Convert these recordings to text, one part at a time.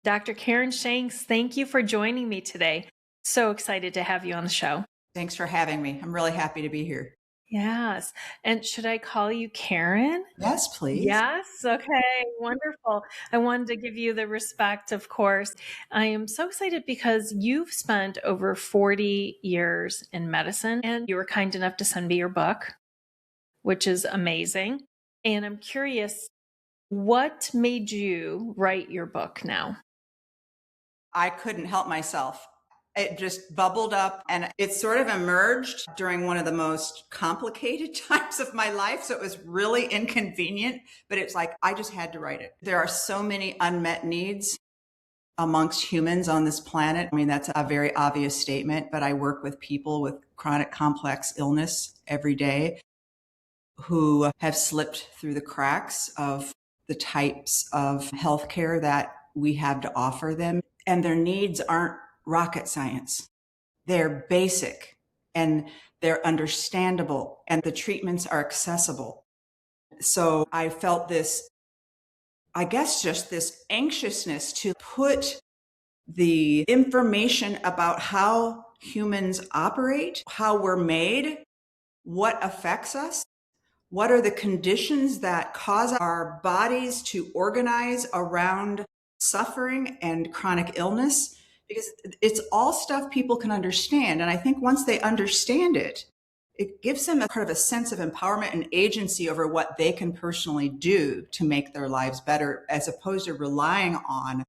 Dr. Karyn Shanks, thank you for joining me today. So excited to have you on the show. Thanks for having me. I'm really happy to be here. Yes. And should I call you Karyn? Yes, please. Yes. Okay. Wonderful. I wanted to give you the respect, of course. I am so excited because you've spent over 40 years in medicine and you were kind enough to send me your book, which is amazing. And I'm curious, what made you write your book now? I couldn't help myself. It just bubbled up and it sort of emerged during one of the most complicated times of my life. So it was really inconvenient, but it's like I just had to write it. There are so many unmet needs amongst humans on this planet. I mean, that's a very obvious statement, but I work with people with chronic complex illness every day who have slipped through the cracks of the types of healthcare that we have to offer them. And their needs aren't rocket science. They're basic and they're understandable and the treatments are accessible. So I felt this, I guess, just this anxiousness to put the information about how humans operate, how we're made, what affects us, what are the conditions that cause our bodies to organize around suffering and chronic illness? Because it's all stuff people can understand. And I think once they understand it, it gives them a kind of a sense of empowerment and agency over what they can personally do to make their lives better, as opposed to relying on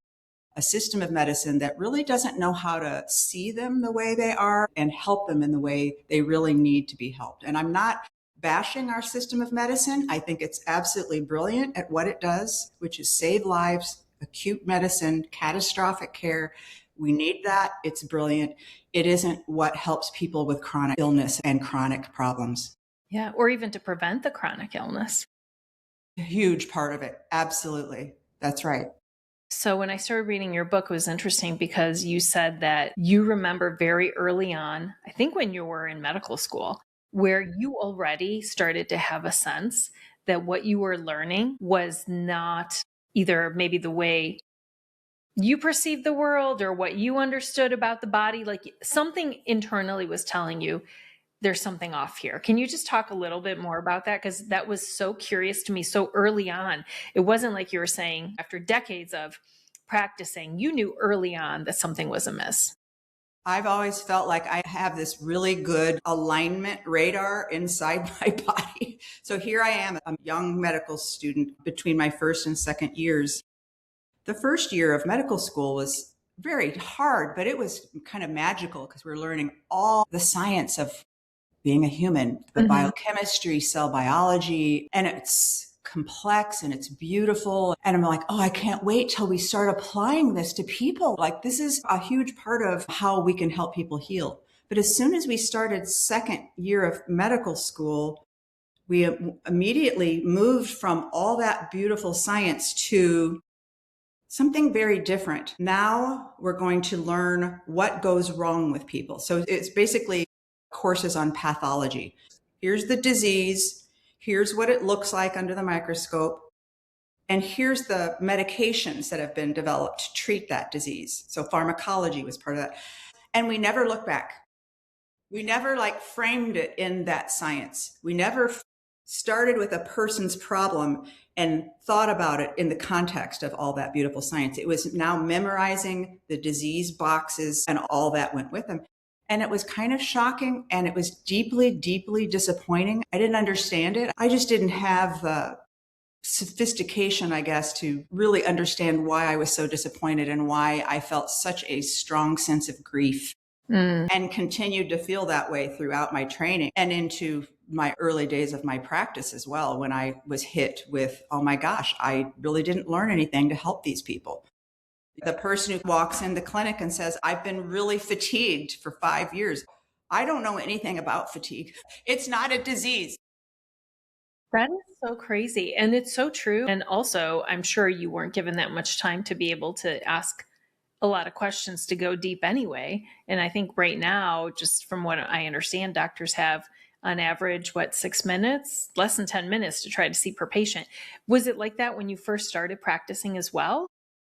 a system of medicine that really doesn't know how to see them the way they are and help them in the way they really need to be helped. And I'm not bashing our system of medicine. I think it's absolutely brilliant at what it does, which is save lives, acute medicine, catastrophic care. We need that. It's brilliant. It isn't what helps people with chronic illness and chronic problems. Yeah. Or even to prevent the chronic illness. A huge part of it. Absolutely. That's right. So when I started reading your book, it was interesting because you said that you remember very early on, I think when you were in medical school, where you already started to have a sense that what you were learning was not either maybe the way you perceived the world or what you understood about the body. Like something internally was telling you there's something off here. Can you just talk a little bit more about that? Because that was so curious to me so early on. It wasn't like you were saying after decades of practicing, you knew early on that something was amiss. I've always felt like I have this really good alignment radar inside my body. So here I am, a young medical student between my first and second years. The first year of medical school was very hard, but it was kind of magical because we were learning all the science of being a human, the biochemistry, cell biology, and it's complex and it's beautiful. And I'm like, oh, I can't wait till we start applying this to people. Like, this is a huge part of how we can help people heal. But as soon as we started second year of medical school, we immediately moved from all that beautiful science to something very different. Now we're going to learn what goes wrong with people. So it's basically courses on pathology. Here's the disease. Here's what it looks like under the microscope. And here's the medications that have been developed to treat that disease. So pharmacology was part of that. And we never look back. We never framed it in that science. We never started with a person's problem and thought about it in the context of all that beautiful science. It was now memorizing the disease boxes and all that went with them. And it was kind of shocking and it was deeply, deeply disappointing. I didn't understand it. I just didn't have the sophistication, I guess, to really understand why I was so disappointed and why I felt such a strong sense of grief and continued to feel that way throughout my training and into my early days of my practice as well, when I was hit with, oh my gosh, I really didn't learn anything to help these people. The person who walks in the clinic and says, I've been really fatigued for 5 years. I don't know anything about fatigue. It's not a disease. That is so crazy. And it's so true. And also, I'm sure you weren't given that much time to be able to ask a lot of questions to go deep anyway. And I think right now, just from what I understand, doctors have on average, 6 minutes, less than 10 minutes to try to see per patient. Was it like that when you first started practicing as well?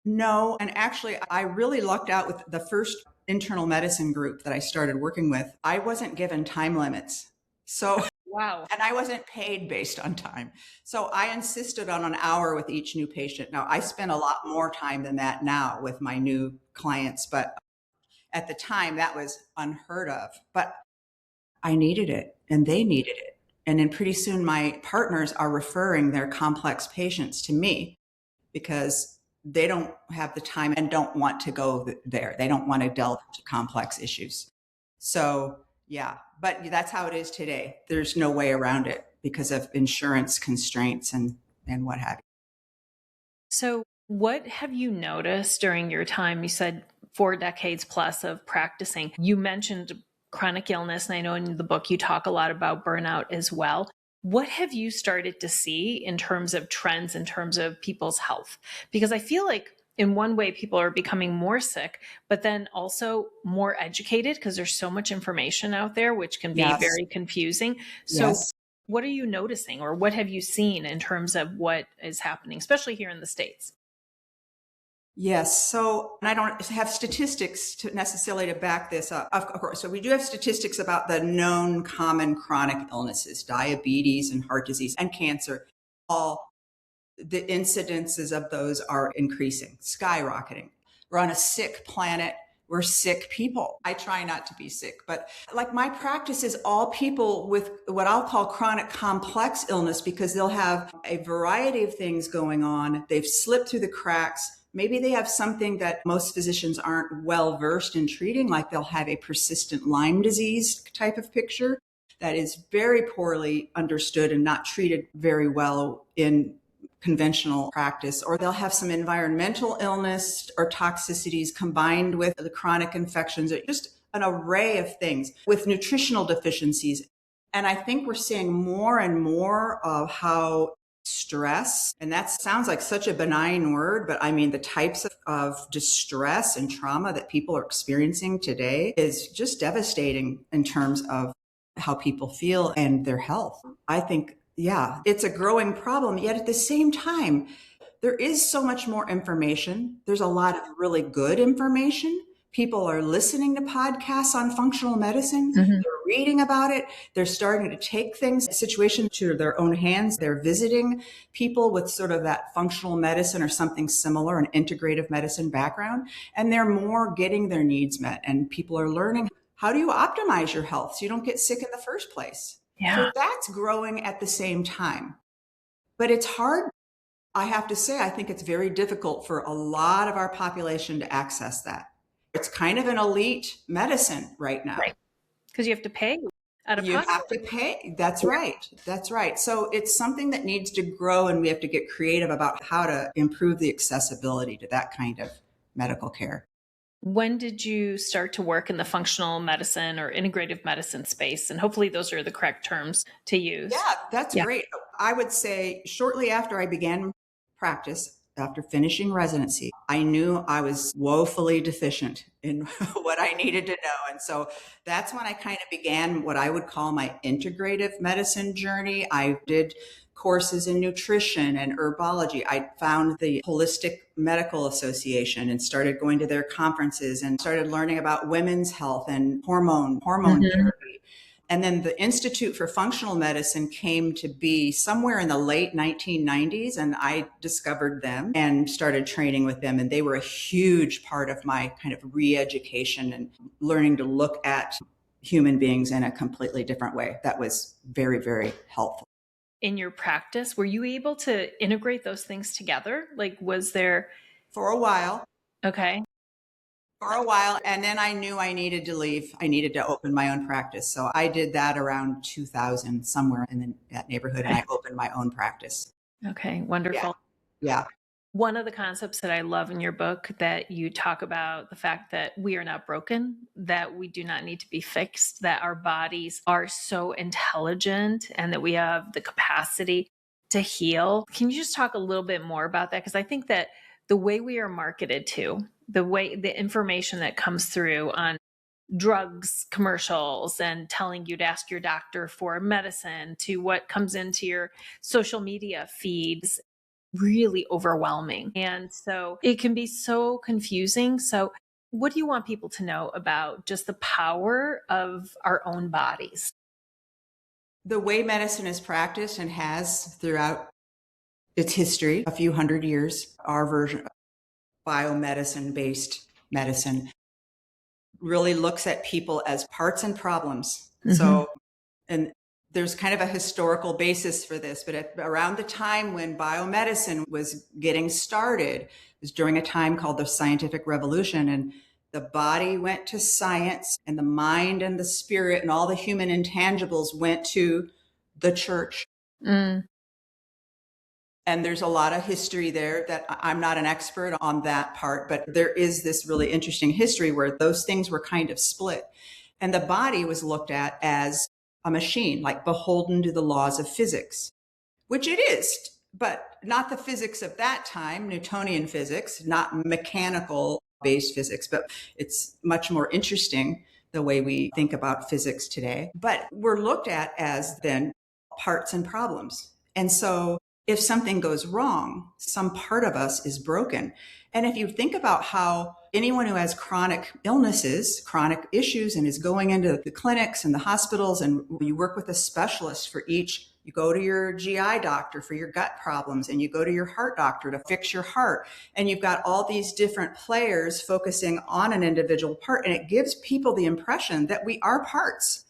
No, and actually, I really lucked out with the first internal medicine group that I started working with. I wasn't given time limits. So, Wow. and I wasn't paid based on time. So I insisted on an hour with each new patient. Now, I spend a lot more time than that now with my new clients, but at the time that was unheard of. But I needed it and they needed it. And then pretty soon my partners are referring their complex patients to me because they don't have the time and don't want to go there. They don't want to delve into complex issues. So, yeah, but that's how it is today. There's no way around it because of insurance constraints and what have you. So, what have you noticed during your time? You said 4 decades plus of practicing. You mentioned chronic illness, and I know in the book you talk a lot about burnout as well. What have you started to see in terms of trends, in terms of people's health? Because I feel like in one way people are becoming more sick, but then also more educated because there's so much information out there, which can be Yes. very confusing. So, Yes. what are you noticing, or what have you seen in terms of what is happening, especially here in the States? Yes. So, and I don't have statistics to necessarily to back this up, of course. So we do have statistics about the known common chronic illnesses, diabetes and heart disease and cancer. All the incidences of those are increasing, skyrocketing. We're on a sick planet. We're sick people. I try not to be sick, but like my practice is all people with what I'll call chronic complex illness because they'll have a variety of things going on. They've slipped through the cracks. Maybe they have something that most physicians aren't well versed in treating, like they'll have a persistent Lyme disease type of picture that is very poorly understood and not treated very well in conventional practice, or they'll have some environmental illness or toxicities combined with the chronic infections, or just an array of things with nutritional deficiencies. And I think we're seeing more and more of how stress, and that sounds like such a benign word, but I mean, the types of distress and trauma that people are experiencing today is just devastating in terms of how people feel and their health. I think, yeah, it's a growing problem. Yet at the same time, there is so much more information. There's a lot of really good information. People are listening to podcasts on functional medicine. Mhm. They're reading about it. They're starting to take things, situation to their own hands. They're visiting people with sort of that functional medicine or something similar, an integrative medicine background, and they're more getting their needs met. And people are learning, how do you optimize your health so you don't get sick in the first place? Yeah. So that's growing at the same time. But it's hard. I have to say, I think it's very difficult for a lot of our population to access that. It's kind of an elite medicine right now. Right. Because you have to pay out of You pocket. have to pay. That's right. That's right. So it's something that needs to grow, and we have to get creative about how to improve the accessibility to that kind of medical care. When did you start to work in the functional medicine or integrative medicine space? And hopefully those are the correct terms to use. Yeah, that's Yeah. great. I would say shortly after I began practice, after finishing residency, I knew I was woefully deficient in what I needed to know. And so that's when I kind of began what I would call my integrative medicine journey. I did courses in nutrition and herbology. I found the Holistic Medical Association and started going to their conferences and started learning about women's health and hormone Mhm. therapy. And then the Institute for Functional Medicine came to be somewhere in the late 1990s, and I discovered them and started training with them. And they were a huge part of my kind of re-education and learning to look at human beings in a completely different way. That was very, very helpful. In your practice, were you able to integrate those things together? Like, was there, For a while, okay, and then I knew I needed to leave. I needed to open my own practice. So I did that around 2000, somewhere in that neighborhood, and okay, I opened my own practice. okay, Yeah. wonderful. Yeah. One of the concepts that I love in your book that you talk about the fact that we are not broken, that we do not need to be fixed, that our bodies are so intelligent and that we have the capacity to heal. Can you just talk a little bit more about that? Because I think that the way we are marketed to, the information that comes through on drugs commercials and telling you to ask your doctor for medicine to what comes into your social media feeds, really overwhelming. And so it can be so confusing. So what do you want people to know about just the power of our own bodies? The way medicine is practiced and has throughout its history, a few hundred years, our version of biomedicine based medicine really looks at people as parts and problems. Mm-hmm. So, and there's kind of a historical basis for this, but around the time when biomedicine was getting started, it was during a time called the scientific revolution, and the body went to science and the mind and the spirit and all the human intangibles went to the church. Mm. And there's a lot of history there that I'm not an expert on that part, but there is this really interesting history where those things were kind of split. And the body was looked at as a machine, like beholden to the laws of physics, which it is, but not the physics of that time, Newtonian physics, not mechanical based physics, but it's much more interesting the way we think about physics today. But we're looked at as then parts and problems. And so if something goes wrong, some part of us is broken. And if you think about how anyone who has chronic illnesses, chronic issues, and is going into the clinics and the hospitals, and you work with a specialist for each, you go to your GI doctor for your gut problems, and you go to your heart doctor to fix your heart. And you've got all these different players focusing on an individual part. And it gives people the impression that we are parts.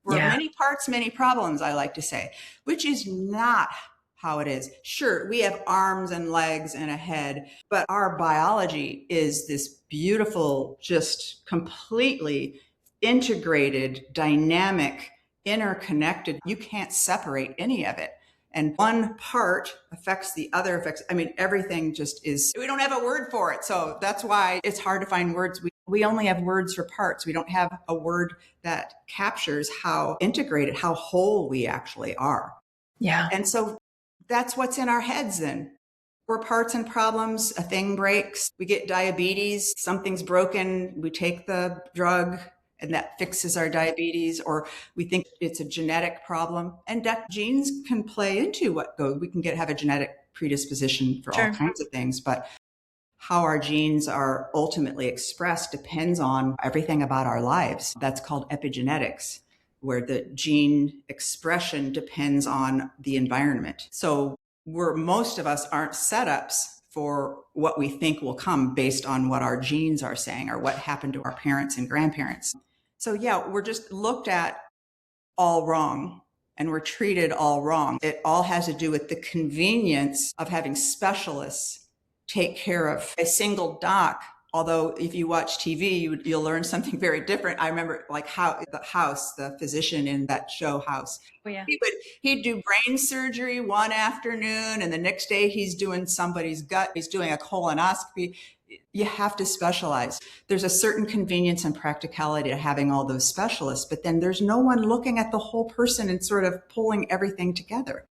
We're many parts, many problems, I like to say, which is not how it is. Sure, we have arms and legs and a head, but our biology is this beautiful, just completely integrated, dynamic, interconnected. You can't separate any of it. And one part affects the other affects, I mean, everything just is, we don't have a word for it. So that's why it's hard to find words. We only have words for parts. We don't have a word that captures how integrated, how whole we actually are. Yeah. And so that's what's in our heads then. We're parts and problems. A thing breaks. We get diabetes. Something's broken. We take the drug and that fixes our diabetes, or we think it's a genetic problem. And that genes can play into what goes. We can have a genetic predisposition for all kinds of things, but how our genes are ultimately expressed depends on everything about our lives. That's called epigenetics, where the gene expression depends on the environment. So most of us aren't setups for what we think will come based on what our genes are saying or what happened to our parents and grandparents. So yeah, we're just looked at all wrong and we're treated all wrong. It all has to do with the convenience of having specialists take care of a single doc. Although if you watch TV, you'll learn something very different. I remember like how the physician in that show House, he'd do brain surgery one afternoon and the next day he's doing somebody's gut. He's doing a colonoscopy. You have to specialize. There's a certain convenience and practicality to having all those specialists, but then there's no one looking at the whole person and sort of pulling everything together.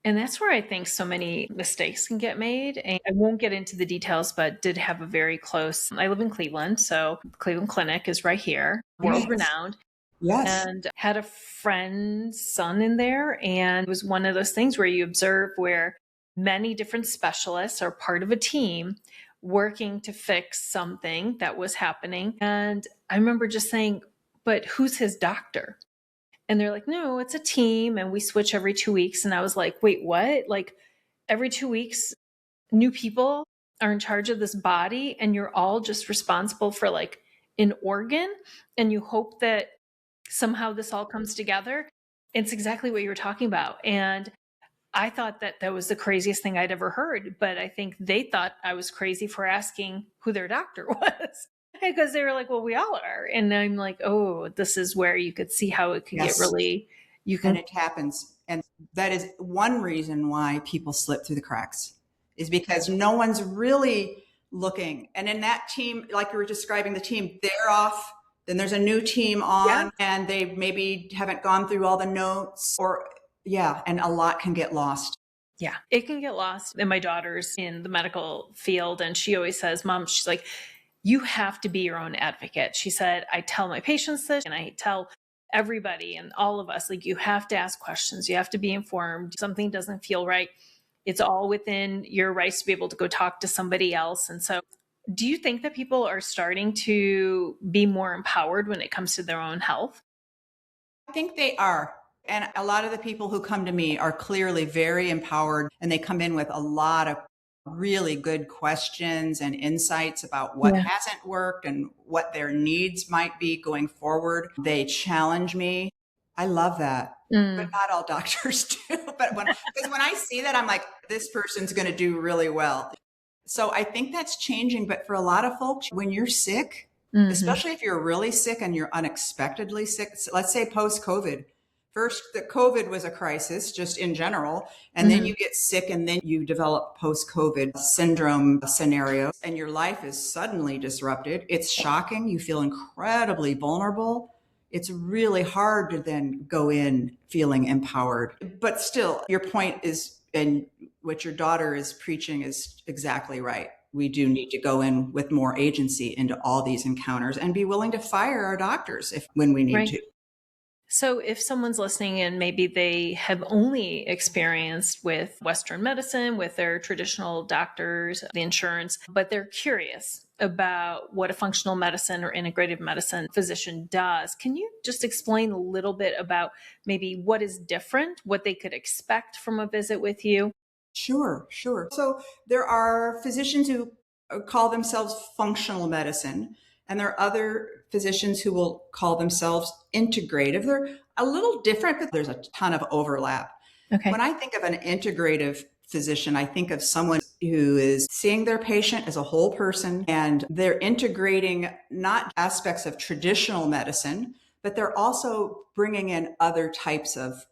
And that's where I think so many mistakes can get made. And I won't get into the details, but did have a very close, I live in Cleveland, so Cleveland Clinic is right here, world renowned. Yes. And had a friend's son in there. And it was one of those things where you observe where many different specialists are part of a team working to fix something that was happening. And I remember just saying, but who's his doctor? And they're like, no, it's a team and we switch every 2 weeks. And I was like, wait, what? Like every 2 weeks, new people are in charge of this body and you're all just responsible for like an organ and you hope that somehow this all comes together. It's exactly what you were talking about. And I thought that that was the craziest thing I'd ever heard, but I think they thought I was crazy for asking who their doctor was. Because they were like, well, we all are. And I'm like, oh, this is where you could see how it could get really, and it happens. And that is one reason why people slip through the cracks, is because no one's really looking. And in that team, like you were describing the team, they're off. Then there's a new team on and they maybe haven't gone through all the notes and a lot can get lost. Yeah, it can get lost. And my daughter's in the medical field and she always says, Mom, she's like, you have to be your own advocate. She said, I tell my patients this and I tell everybody and all of us, like, you have to ask questions. You have to be informed. Something doesn't feel right. it's all within your rights to be able to go talk to somebody else. And so do you think that people are starting to be more empowered when it comes to their own health? I think they are. And a lot of the people who come to me are clearly very empowered, and they come in with a lot of really good questions and insights about what Yeah. hasn't worked and what their needs might be going forward. They challenge me. I love that. But Mm. not all doctors do. But because when I see that, I'm like, this person's going to do really well. So I think that's changing. But for a lot of folks, when you're sick, Hmm. especially if you're really sick and you're unexpectedly sick, so let's say post COVID, first, the COVID was a crisis just in general. And then Hmm. you get sick and then you develop post COVID syndrome scenario and your life is suddenly disrupted. It's shocking. You feel incredibly vulnerable. It's really hard to then go in feeling empowered. But still, your point is, and what your daughter is preaching is exactly right. We do need to go in with more agency into all these encounters and be willing to fire our doctors if when we need Right. to. So, if someone's listening and maybe they have only experienced with Western medicine, with their traditional doctors, the insurance, but they're curious about what a functional medicine or integrative medicine physician does, can you just explain a little bit about maybe what is different, what they could expect from a visit with you? Sure, sure. So there are physicians who call themselves functional medicine, and there are other physicians who will call themselves integrative. They're a little different, but there's a ton of overlap. When Okay. I think of an integrative physician, I think of someone who is seeing their patient as a whole person and they're integrating not aspects of traditional medicine, but they're also bringing in other types of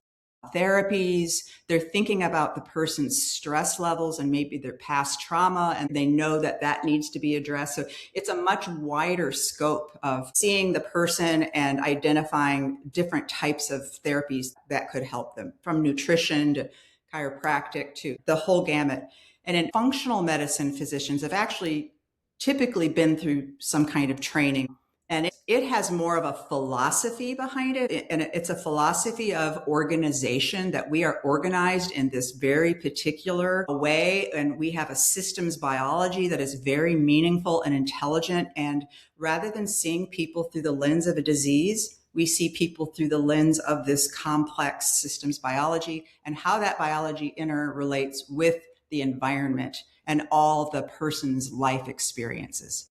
therapies. They're thinking about the person's stress levels and maybe their past trauma, and they know that that needs to be addressed. So it's a much wider scope of seeing the person and identifying different types of therapies that could help them, from nutrition to chiropractic to the whole gamut. And in functional medicine, physicians have actually typically been through some kind of training, and it has more of a philosophy behind it. And it's a philosophy of organization, that we are organized in this very particular way. And we have a systems biology that is very meaningful and intelligent. And rather than seeing people through the lens of a disease, we see people through the lens of this complex systems biology and how that biology interrelates with the environment and all the person's life experiences.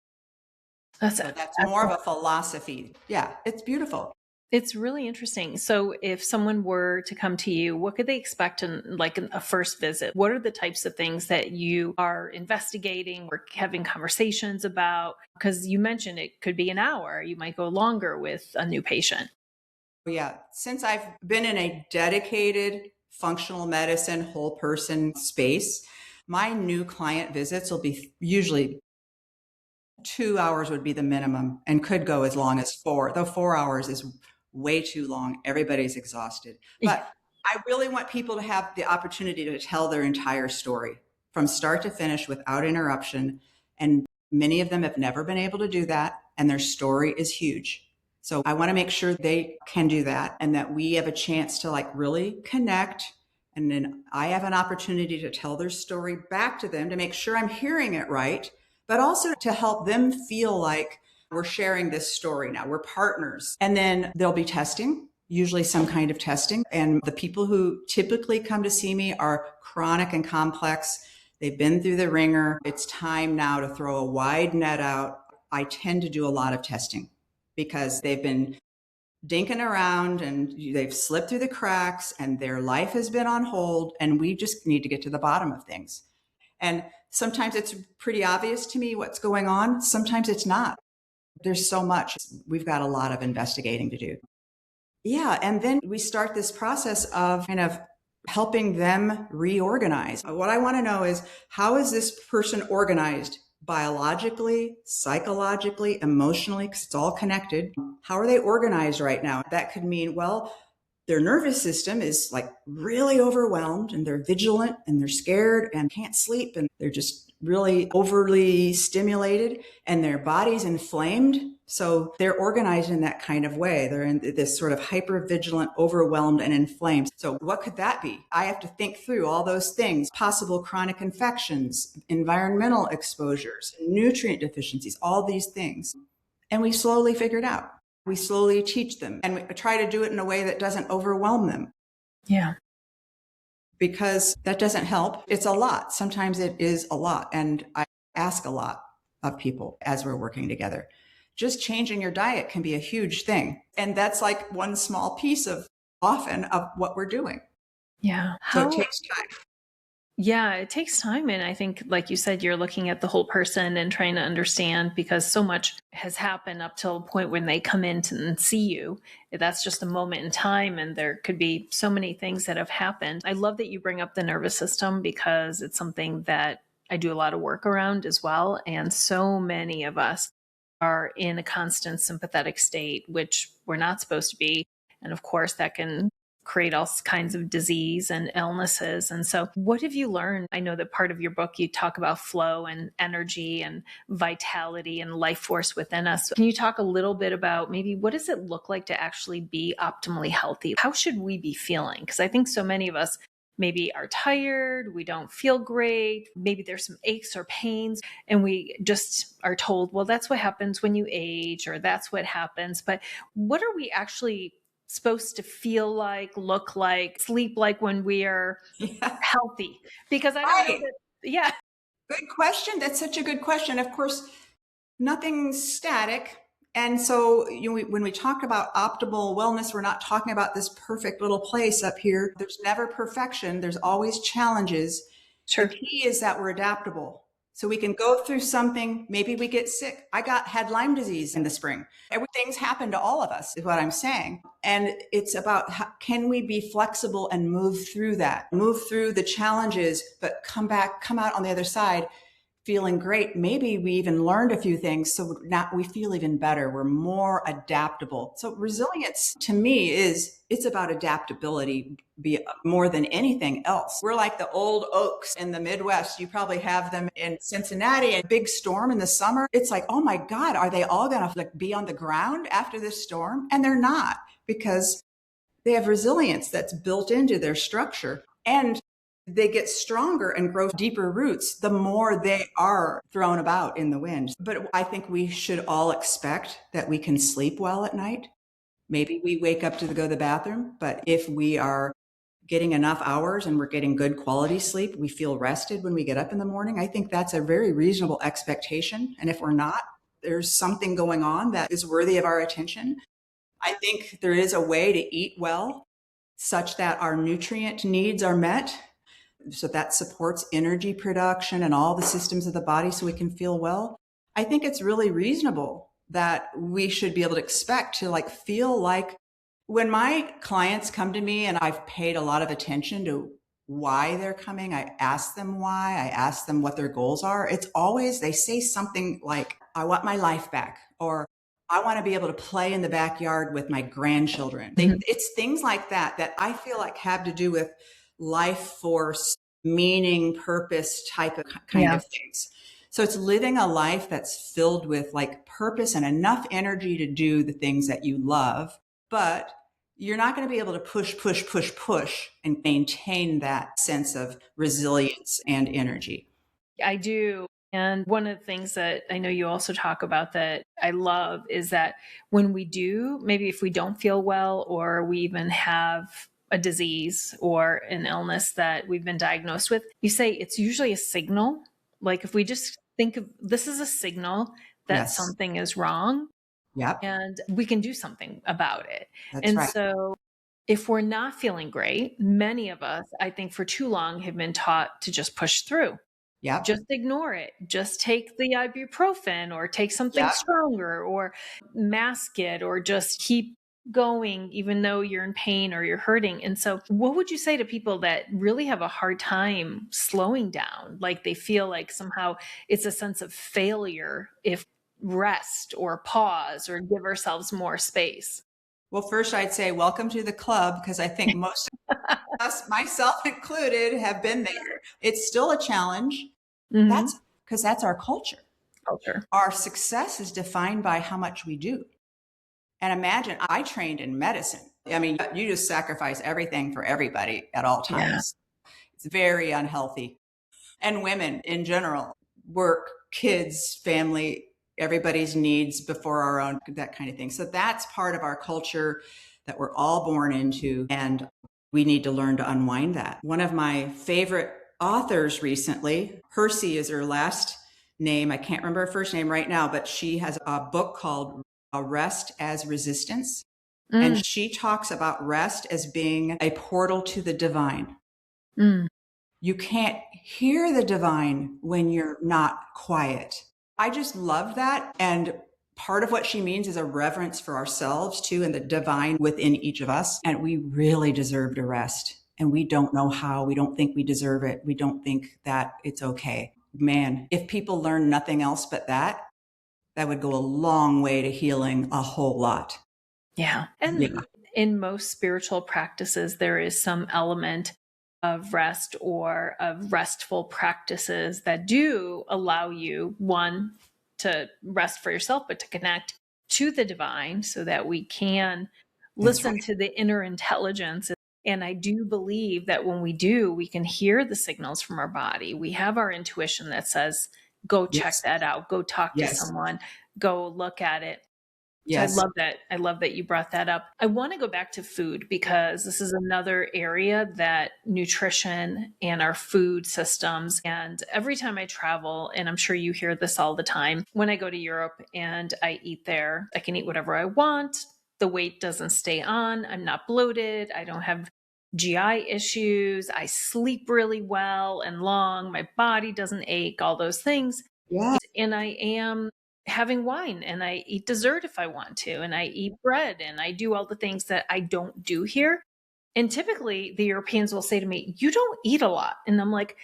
That's So that's more of a philosophy. Yeah, it's beautiful. It's really interesting. So, if someone were to come to you, what could they expect in a first visit? What are the types of things that you are investigating or having conversations about? Because you mentioned it could be an hour. You might go longer with a new patient. Yeah, since I've been in a dedicated functional medicine whole person space, my new client visits will be usually 2 hours would be the minimum and could go as long as four, though 4 hours is way too long. Everybody's exhausted. Yeah. But I really want people to have the opportunity to tell their entire story from start to finish without interruption. And many of them have never been able to do that. And their story is huge. So I want to make sure they can do that and that we have a chance to like really connect. And then I have an opportunity to tell their story back to them to make sure I'm hearing it right, but also to help them feel like we're sharing this story now. We're partners. And then there'll be testing, usually some kind of testing. And the people who typically come to see me are chronic and complex. They've been through the ringer. It's time now to throw a wide net out. I tend to do a lot of testing because they've been dinking around and they've slipped through the cracks and their life has been on hold. And we just need to get to the bottom of things. And sometimes it's pretty obvious to me what's going on. Sometimes it's not. There's so much. We've got a lot of investigating to do. Yeah. And then we start this process of kind of helping them reorganize. What I want to know is, how is this person organized biologically, psychologically, emotionally, because it's all connected? How are they organized right now? That could mean, well, their nervous system is like really overwhelmed and they're vigilant and they're scared and can't sleep and they're just really overly stimulated and their body's inflamed. So they're organized in that kind of way. They're in this sort of hyper vigilant, overwhelmed and inflamed. So what could that be? I have to think through all those things, possible chronic infections, environmental exposures, nutrient deficiencies, all these things. And we slowly figure it out. We slowly teach them and we try to do it in a way that doesn't overwhelm them. Yeah. Because that doesn't help. It's a lot. Sometimes it is a lot. And I ask a lot of people as we're working together. Just changing your diet can be a huge thing. And that's like one small piece of often of what we're doing. Yeah. So it takes time. Yeah, it takes time. And I think, like you said, you're looking at the whole person and trying to understand because so much has happened up till a point when they come in and see you. That's just a moment in time. And there could be so many things that have happened. I love that you bring up the nervous system because it's something that I do a lot of work around as well. And so many of us are in a constant sympathetic state, which we're not supposed to be. And of course, that can create all kinds of disease and illnesses. And so, what have you learned? I know that part of your book, you talk about flow and energy and vitality and life force within us. Can you talk a little bit about maybe what does it look like to actually be optimally healthy? How should we be feeling? Because I think so many of us maybe are tired, we don't feel great, maybe there's some aches or pains, and we just are told, well, that's what happens when you age, or that's what happens. But what are we actually supposed to feel like, look like, sleep like when we are healthy? Because I don't know that, yeah. Good question. That's such a good question. Of course, nothing's static. And so when we talk about optimal wellness, we're not talking about this perfect little place up here. There's never perfection. There's always challenges. Sure. The key is that we're adaptable. So we can go through something. Maybe we get sick. Had Lyme disease in the spring. Everything's happened to all of us is what I'm saying. And it's about can we be flexible and move through that, move through the challenges, but come out on the other side feeling great. Maybe we even learned a few things. So now we feel even better. We're more adaptable. So resilience to me it's about adaptability more than anything else. We're like the old oaks in the Midwest. You probably have them in Cincinnati, a big storm in the summer. It's like, oh my God, are they all going to be on the ground after this storm? And they're not, because they have resilience that's built into their structure. And they get stronger and grow deeper roots the more they are thrown about in the wind. But I think we should all expect that we can sleep well at night. Maybe we wake up to go to the bathroom, but if we are getting enough hours and we're getting good quality sleep, we feel rested when we get up in the morning. I think that's a very reasonable expectation. And if we're not, there's something going on that is worthy of our attention. I think there is a way to eat well such that our nutrient needs are met. So that supports energy production and all the systems of the body so we can feel well. I think it's really reasonable that we should be able to expect to feel like when my clients come to me and I've paid a lot of attention to why they're coming, I ask them why, I ask them what their goals are. It's always, they say something like, I want my life back, or I want to be able to play in the backyard with my grandchildren. It's things like that I feel like have to do with life force, meaning, purpose type of kind of things. So it's living a life that's filled with purpose and enough energy to do the things that you love, but you're not going to be able to push and maintain that sense of resilience and energy. I do. And one of the things that I know you also talk about that I love is that when we do, maybe if we don't feel well, or we even have a disease or an illness that we've been diagnosed with, you say it's usually a signal. Like if we just think of this is a signal that something is wrong, and we can do something about it. That's right. So if we're not feeling great, many of us, I think for too long have been taught to just push through. Just ignore it. Just take the ibuprofen or take something stronger or mask it or just keep going even though you're in pain or you're hurting. And so what would you say to people that really have a hard time slowing down? Like they feel like somehow it's a sense of failure if rest or pause or give ourselves more space. Well, first I'd say welcome to the club, because I think most of us, myself included, have been there. It's still a challenge. Mm-hmm. That's because that's our culture. Culture. Our success is defined by how much we do. And imagine, I trained in medicine. I mean, you just sacrifice everything for everybody at all Yeah. times. It's very unhealthy. And women in general, work, kids, family, everybody's needs before our own, that kind of thing. So that's part of our culture that we're all born into. And we need to learn to unwind that. One of my favorite authors recently, Percy is her last name. I can't remember her first name right now, but she has a book called Rest as Resistance. And Mm. she talks about rest as being a portal to the divine. Mm. You can't hear the divine when you're not quiet. I just love that. And part of what she means is a reverence for ourselves too, and the divine within each of us. And we really deserve to rest. And we don't know how. We don't think we deserve it. We don't think that it's okay. Man, if people learn nothing else but that, that would go a long way to healing a whole lot. Yeah. And Yeah. in most spiritual practices, there is some element of rest or of restful practices that do allow you, one, to rest for yourself, but to connect to the divine so that we can That's listen right. to the inner intelligence. And I do believe that when we do, we can hear the signals from our body. We have our intuition that says, go check Yes. that out, go talk to Yes. someone, go look at it. So I Yes. love that. I love that you brought that up. I want to go back to food because this is another area that nutrition and our food systems. And every time I travel, and I'm sure you hear this all the time, when I go to Europe and I eat there, I can eat whatever I want. The weight doesn't stay on. I'm not bloated. I don't have GI issues. I sleep really well and long. My body doesn't ache, all those things. Yeah. And I am having wine and I eat dessert if I want to, and I eat bread and I do all the things that I don't do here. And typically the Europeans will say to me, "You don't eat a lot." And I'm like,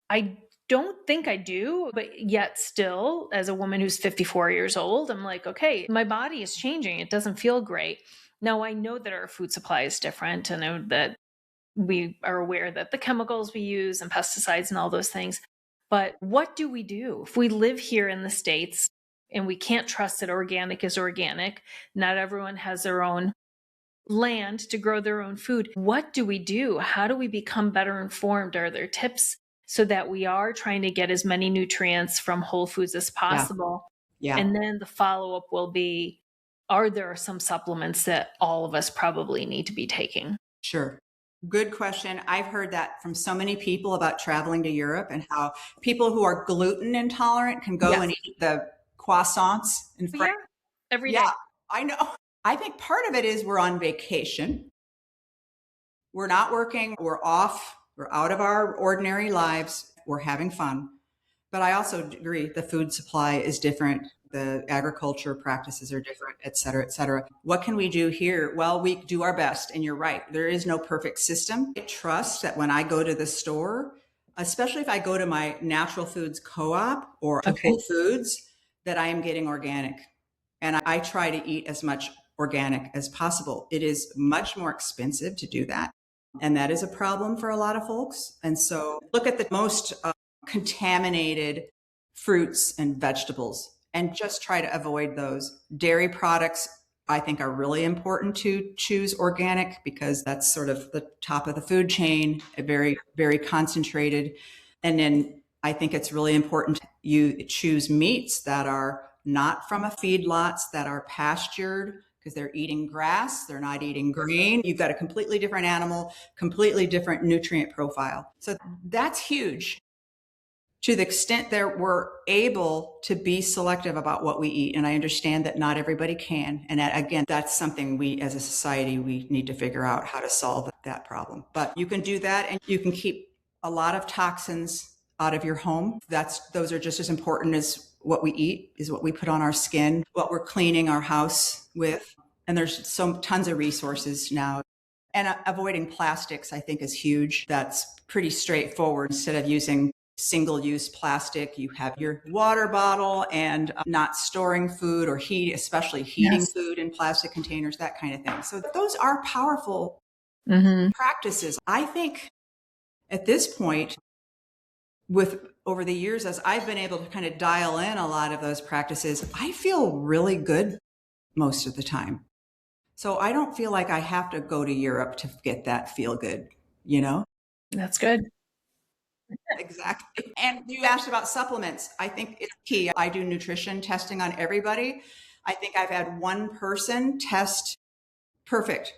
I don't think I do, but yet still, as a woman who's 54 years old, I'm like, okay, my body is changing. It doesn't feel great. Now I know that our food supply is different. I know that we are aware that the chemicals we use and pesticides and all those things. But what do we do if we live here in the States and we can't trust that organic is organic? Not everyone has their own land to grow their own food. What do we do? How do we become better informed? Are there tips so that we are trying to get as many nutrients from whole foods as Yeah. possible? Yeah. And then the follow up will be, are there some supplements that all of us probably need to be taking? Sure. Good question. I've heard that from so many people about traveling to Europe and how people who are gluten intolerant can go Yes. and eat the croissants in Yeah. France. Every Yeah, day. I know. I think part of it is we're on vacation. We're not working. We're off. We're out of our ordinary lives. We're having fun. But I also agree the food supply is different. The agriculture practices are different, et cetera, et cetera. What can we do here? Well, we do our best. And you're right. There is no perfect system. I trust that when I go to the store, especially if I go to my natural foods co-op or to Okay. Whole Foods, that I am getting organic. And I try to eat as much organic as possible. It is much more expensive to do that. And that is a problem for a lot of folks. And so look at the most contaminated fruits and vegetables and just try to avoid those. Dairy products, I think, are really important to choose organic because that's sort of the top of the food chain, very, very concentrated. And then I think it's really important you choose meats that are not from a feedlots, that are pastured, because they're eating grass, they're not eating grain. You've got a completely different animal, completely different nutrient profile. So that's huge to the extent that we're able to be selective about what we eat. And I understand that not everybody can. And that, again, that's something we as a society, we need to figure out how to solve that problem. But you can do that and you can keep a lot of toxins out of your home. Those are just as important as what we eat, is what we put on our skin, what we're cleaning our house with. And there's tons of resources now. And avoiding plastics, I think, is huge. That's pretty straightforward. Instead of using single-use plastic, you have your water bottle, and not storing food or especially heating food in plastic containers, that kind of thing. So those are powerful practices. I think at this point, over the years, as I've been able to kind of dial in a lot of those practices, I feel really good most of the time. So I don't feel like I have to go to Europe to get that feel good, That's good. Exactly. And you asked about supplements. I think it's key. I do nutrition testing on everybody. I think I've had one person test perfect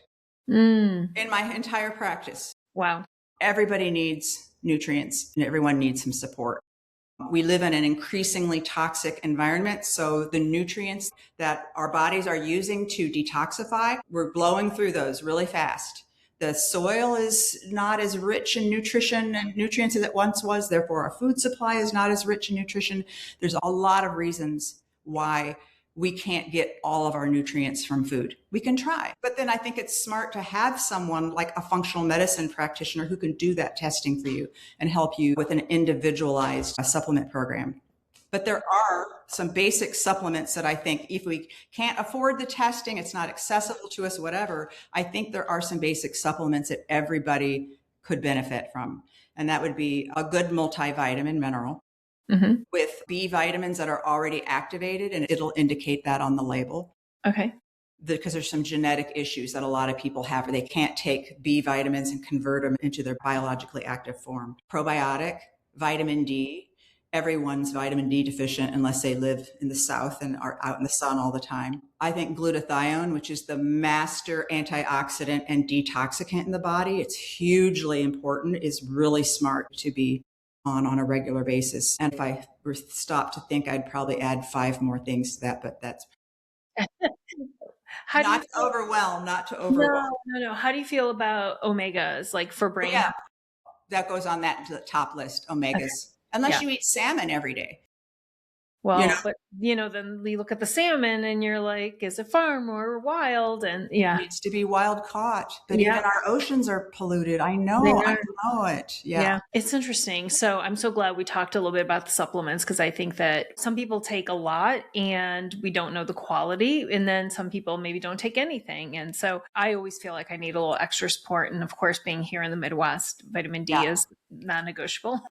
in my entire practice. Wow. Everybody needs nutrients and everyone needs some support. We live in an increasingly toxic environment. So the nutrients that our bodies are using to detoxify, we're blowing through those really fast. The soil is not as rich in nutrition and nutrients as it once was. Therefore, our food supply is not as rich in nutrition. There's a lot of reasons why we can't get all of our nutrients from food. We can try, but then I think it's smart to have someone like a functional medicine practitioner who can do that testing for you and help you with an individualized supplement program. But there are some basic supplements that I think if we can't afford the testing, it's not accessible to us, whatever, I think there are some basic supplements that everybody could benefit from. And that would be a good multivitamin mineral with B vitamins that are already activated, and it'll indicate that on the label. Okay. Because there's some genetic issues that a lot of people have where they can't take B vitamins and convert them into their biologically active form. Probiotic, vitamin D. Everyone's vitamin D deficient unless they live in the South and are out in the sun all the time. I think glutathione, which is the master antioxidant and detoxicant in the body, it's hugely important, is really smart to be on a regular basis. And if I were stopped to think, I'd probably add 5 more things to that, but that's not to overwhelm. No. How do you feel about omegas, like for brain health? That goes on that top list, omegas. Okay. Unless you eat salmon every day. Well, but then we look at the salmon and you're like, is it farm or wild? And it needs to be wild caught. But even our oceans are polluted. I know it. Yeah. It's interesting. So I'm so glad we talked a little bit about the supplements, because I think that some people take a lot and we don't know the quality. And then some people maybe don't take anything. And so I always feel like I need a little extra support. And of course, being here in the Midwest, vitamin D is non-negotiable.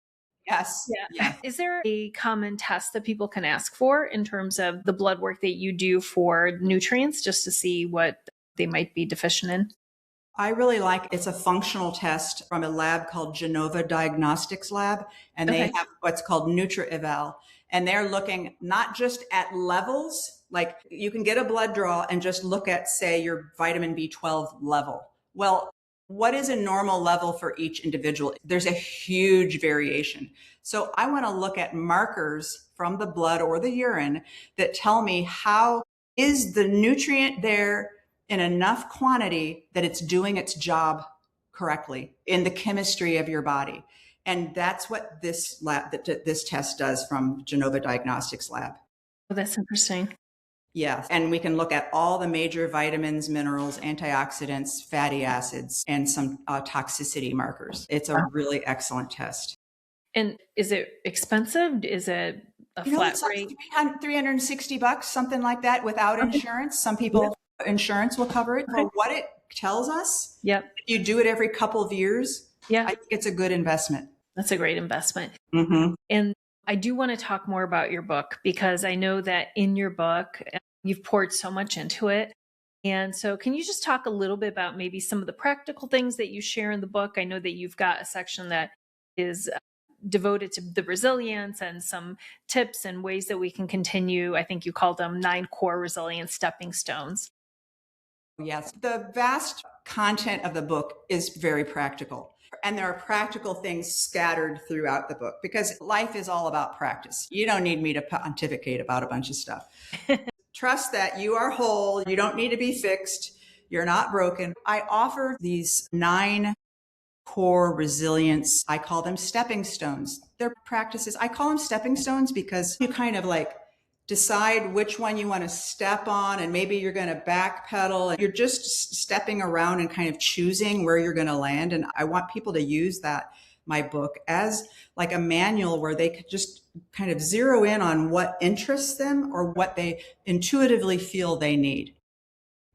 Yes. Yeah. Is there a common test that people can ask for in terms of the blood work that you do for nutrients, just to see what they might be deficient in? I really like it's a functional test from a lab called Genova Diagnostics Lab, and they have what's called NutriEval, and they're looking not just at levels, like you can get a blood draw and just look at, say, your vitamin B12 level. Well, what is a normal level for each individual? There's a huge variation. So I want to look at markers from the blood or the urine that tell me how is the nutrient there in enough quantity that it's doing its job correctly in the chemistry of your body. And that's what this test does from Genova Diagnostics Lab. Oh, that's interesting. Yes. And we can look at all the major vitamins, minerals, antioxidants, fatty acids, and some toxicity markers. It's a really excellent test. And is it expensive? Is it a flat rate? Like $360, something like that, without insurance. Some people, insurance will cover it. For what it tells us, if you do it every couple of years, I think it's a good investment. That's a great investment. And I do want to talk more about your book, because I know that in your book, you've poured so much into it. And so can you just talk a little bit about maybe some of the practical things that you share in the book? I know that you've got a section that is devoted to the resilience and some tips and ways that we can continue. I think you called them 9 core resilience stepping stones. Yes. The vast content of the book is very practical. And there are practical things scattered throughout the book, because life is all about practice. You don't need me to pontificate about a bunch of stuff. Trust that you are whole. You don't need to be fixed. You're not broken. I offer these 9 core resilience. I call them stepping stones. They're practices. I call them stepping stones because you kind of like decide which one you want to step on, and maybe you're going to backpedal, and you're just stepping around and kind of choosing where you're going to land. And I want people to use that my book as like a manual where they could just kind of zero in on what interests them or what they intuitively feel they need.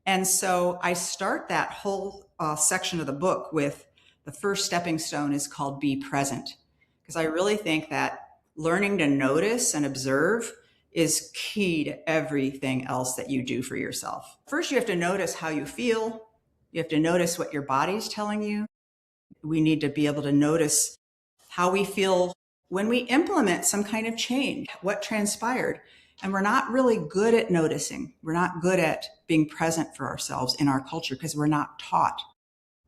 And so I start that whole section of the book with the first stepping stone is called Be Present. Because I really think that learning to notice and observe is key to everything else that you do for yourself. First, you have to notice how you feel. You have to notice what your body's telling you. We need to be able to notice how we feel when we implement some kind of change, what transpired. And we're not really good at noticing. We're not good at being present for ourselves in our culture because we're not taught.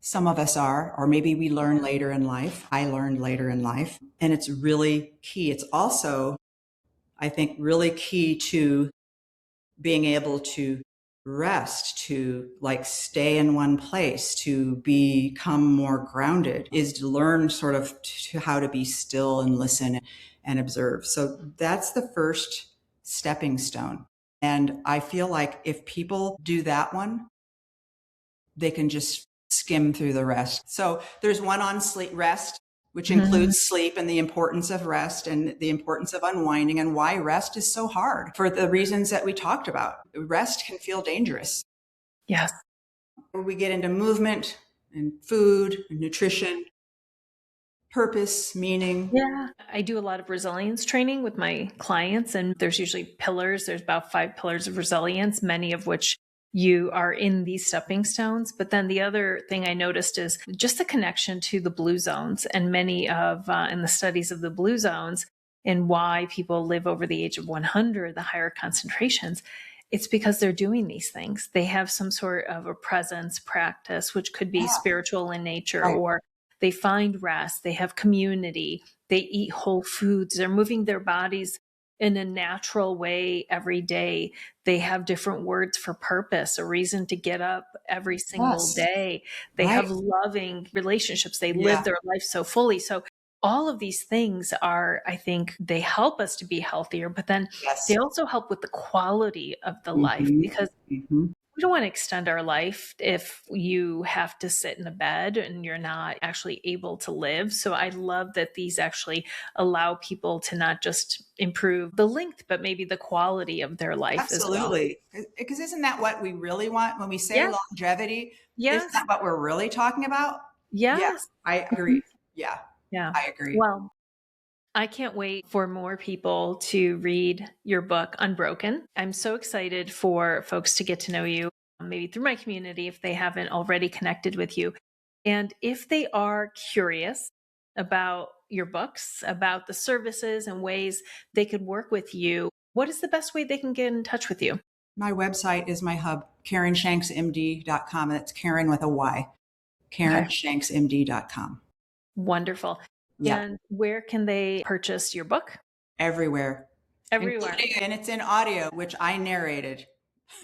Some of us are, or maybe we learn later in life. I learned later in life. And it's really key. It's also, I think, really key to being able to rest, to like stay in one place, to become more grounded, is to learn sort of to how to be still and listen and observe. So that's the first stepping stone. And I feel like if people do that one, they can just skim through the rest. So there's one on sleep, rest, which includes sleep and the importance of rest and the importance of unwinding and why rest is so hard for the reasons that we talked about. Rest can feel dangerous. Yes. We get into movement and food and nutrition, purpose, meaning. Yeah. I do a lot of resilience training with my clients, and there's usually pillars. There's about 5 pillars of resilience, many of which you are in these stepping stones. But then the other thing I noticed is just the connection to the blue zones, and many of, in the studies of the blue zones and why people live over the age of 100, the higher concentrations. It's because they're doing these things. They have some sort of a presence practice, which could be spiritual in nature, Right. or they find rest, they have community, they eat whole foods, they're moving their bodies in a natural way every day. They have different words for purpose, a reason to get up every single Yes. day. They Right. have loving relationships. They live Yeah. their life so fully. So all of these things are, I think, they help us to be healthier, but then they Yes. also help with the quality of the life, Mm-hmm. because Mm-hmm. we don't want to extend our life if you have to sit in a bed and you're not actually able to live. So I love that these actually allow people to not just improve the length, but maybe the quality of their life as well. Absolutely. Because isn't that what we really want when we say Yeah. longevity? Isn't Yes. that what we're really talking about? Yeah, Yes. I Mhm. agree. Yeah, Yeah. I agree. Well, I can't wait for more people to read your book, Unbroken. I'm so excited for folks to get to know you, maybe through my community if they haven't already connected with you. And if they are curious about your books, about the services and ways they could work with you, what is the best way they can get in touch with you? My website is my hub, KarynShanksMD.com. That's Karen with a Y, Okay. KarynShanksMD.com. Wonderful. Yeah, And where can they purchase your book? everywhere, Everywhere. including, and it's in audio, which I narrated.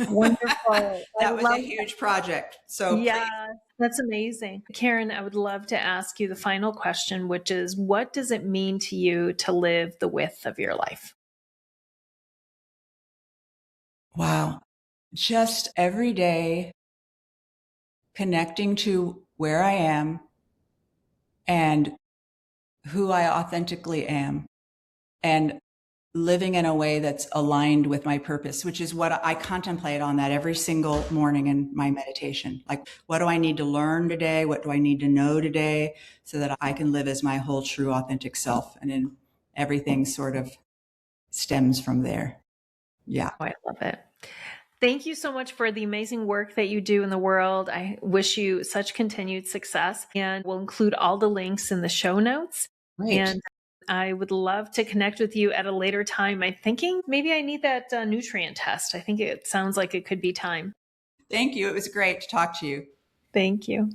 Wonderful. I That was a love huge project. So Yeah, please. that's amazing. Karyn, I would love to ask you the final question, which is what does it mean to you to live the width of your life? Wow. Just every day connecting to where I am and who I authentically am and living in a way that's aligned with my purpose, which is what I contemplate on that every single morning in my meditation. Like, what do I need to learn today? What do I need to know today so that I can live as my whole true authentic self? And then everything sort of stems from there. Yeah. Oh, I love it. Thank you so much for the amazing work that you do in the world. I wish you such continued success, and we'll include all the links in the show notes. Great. And I would love to connect with you at a later time. I'm thinking maybe I need that nutrient test. I think it sounds like it could be time. Thank you. It was great to talk to you. Thank you.